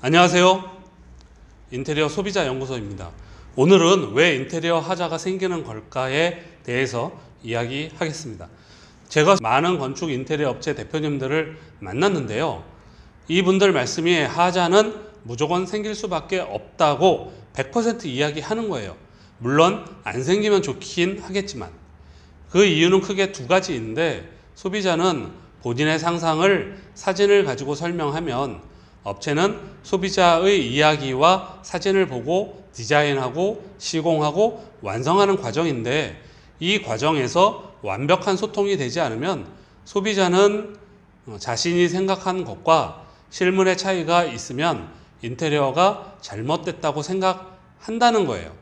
안녕하세요. 인테리어 소비자 연구소입니다. 오늘은 왜 인테리어 하자가 생기는 걸까에 대해서 이야기하겠습니다. 제가 많은 건축 인테리어 업체 대표님들을 만났는데요. 이분들 말씀이 하자는 무조건 생길 수밖에 없다고 100% 이야기하는 거예요. 물론 안 생기면 좋긴 하겠지만 그 이유는 크게 두 가지인데, 소비자는 본인의 상상을 사진을 가지고 설명하면 업체는 소비자의 이야기와 사진을 보고 디자인하고 시공하고 완성하는 과정인데, 이 과정에서 완벽한 소통이 되지 않으면 소비자는 자신이 생각한 것과 실물의 차이가 있으면 인테리어가 잘못됐다고 생각한다는 거예요.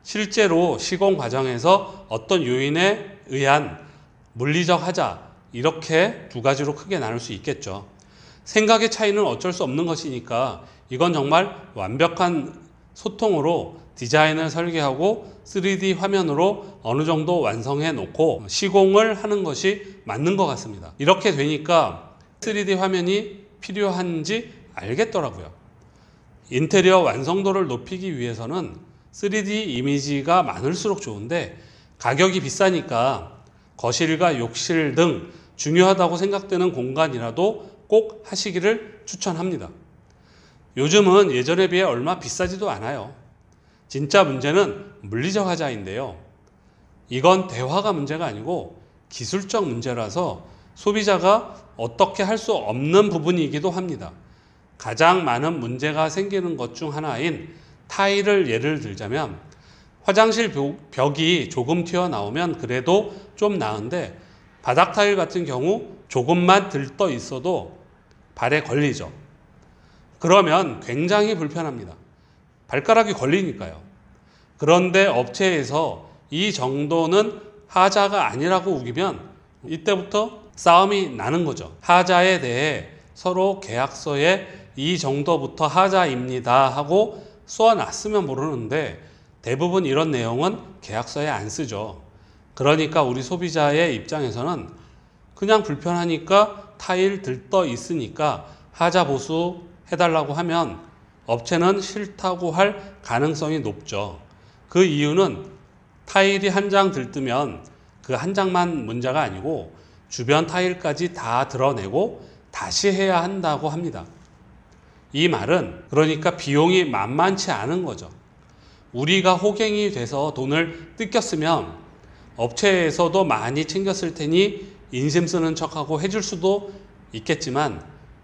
실제로 시공 과정에서 어떤 요인에 의한 물리적 하자, 이렇게 두 가지로 크게 나눌 수 있겠죠. 생각의 차이는 어쩔 수 없는 것이니까 이건 정말 완벽한 소통으로 디자인을 설계하고 3D 화면으로 어느 정도 완성해 놓고 시공을 하는 것이 맞는 것 같습니다. 이렇게 되니까 3D 화면이 필요한지 알겠더라고요. 인테리어 완성도를 높이기 위해서는 3D 이미지가 많을수록 좋은데, 가격이 비싸니까 거실과 욕실 등 중요하다고 생각되는 공간이라도 꼭 하시기를 추천합니다. 요즘은 예전에 비해 얼마 비싸지도 않아요. 진짜 문제는 물리적 하자인데요. 이건 대화가 문제가 아니고 기술적 문제라서 소비자가 어떻게 할 수 없는 부분이기도 합니다. 가장 많은 문제가 생기는 것 중 하나인 타일을 예를 들자면, 화장실 벽이 조금 튀어나오면 그래도 좀 나은데, 바닥 타일 같은 경우 조금만 들떠 있어도 발에 걸리죠. 그러면 굉장히 불편합니다. 발가락이 걸리니까요. 그런데 업체에서 이 정도는 하자가 아니라고 우기면 이때부터 싸움이 나는 거죠. 하자에 대해 서로 계약서에 이 정도부터 하자입니다 하고 써놨으면 모르는데, 대부분 이런 내용은 계약서에 안 쓰죠. 그러니까 우리 소비자의 입장에서는 그냥 불편하니까 타일 들떠 있으니까 하자 보수 해달라고 하면 업체는 싫다고 할 가능성이 높죠. 그 이유는 타일이 한 장 들뜨면 그 한 장만 문제가 아니고 주변 타일까지 다 드러내고 다시 해야 한다고 합니다. 이 말은 그러니까 비용이 만만치 않은 거죠. 우리가 호갱이 돼서 돈을 뜯겼으면 업체에서도 많이 챙겼을 테니 인심 쓰는 척하고 해줄 수도 있겠지만,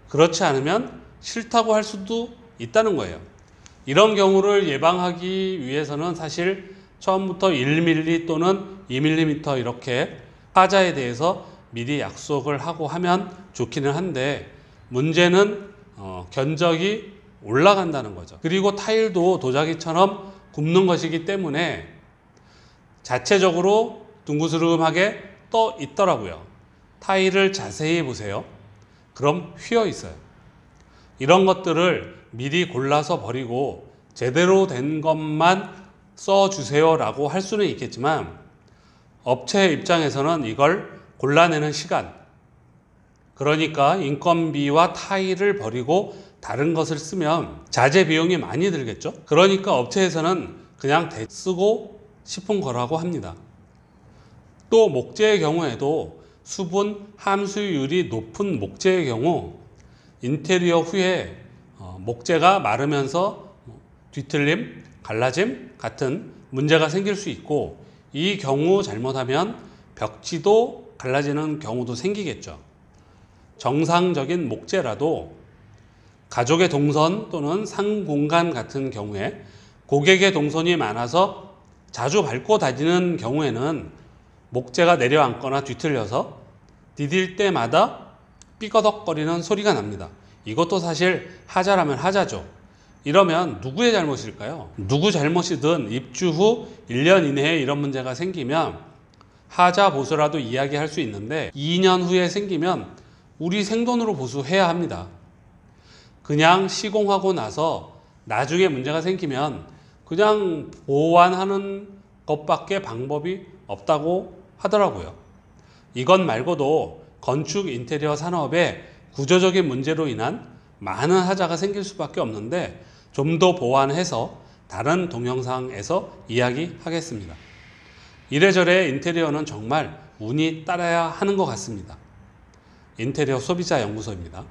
그렇지 않으면 싫다고 할 수도 있다는 거예요. 이런 경우를 예방하기 위해서는 사실 처음부터 1mm 또는 2mm 이렇게 하자에 대해서 미리 약속을 하고 하면 좋기는 한데, 문제는 견적이 올라간다는 거죠. 그리고 타일도 도자기처럼 굽는 것이기 때문에 자체적으로 둥그스름하게 떠 있더라고요. 타일을 자세히 보세요. 그럼 휘어 있어요. 이런 것들을 미리 골라서 버리고 제대로 된 것만 써주세요 라고 할 수는 있겠지만, 업체 입장에서는 이걸 골라내는 시간, 그러니까 인건비와 타일을 버리고 다른 것을 쓰면 자재 비용이 많이 들겠죠. 그러니까 업체에서는 그냥 쓰고 싶은 거라고 합니다. 또 목재의 경우에도 수분 함수율이 높은 목재의 경우 인테리어 후에 목재가 마르면서 뒤틀림, 갈라짐 같은 문제가 생길 수 있고, 이 경우 잘못하면 벽지도 갈라지는 경우도 생기겠죠. 정상적인 목재라도 가족의 동선 또는 상공간 같은 경우에 고객의 동선이 많아서 자주 밟고 다니는 경우에는 목재가 내려앉거나 뒤틀려서 디딜 때마다 삐거덕거리는 소리가 납니다. 이것도 사실 하자라면 하자죠. 이러면 누구의 잘못일까요? 누구 잘못이든 입주 후 1년 이내에 이런 문제가 생기면 하자 보수라도 이야기할 수 있는데, 2년 후에 생기면 우리 생돈으로 보수해야 합니다. 그냥 시공하고 나서 나중에 문제가 생기면 그냥 보완하는 것밖에 방법이 없다고 하더라고요. 이것 말고도 건축 인테리어 산업의 구조적인 문제로 인한 많은 하자가 생길 수밖에 없는데 좀 더 보완해서 다른 동영상에서 이야기하겠습니다. 이래저래 인테리어는 정말 운이 따라야 하는 것 같습니다. 인테리어 소비자 연구소입니다.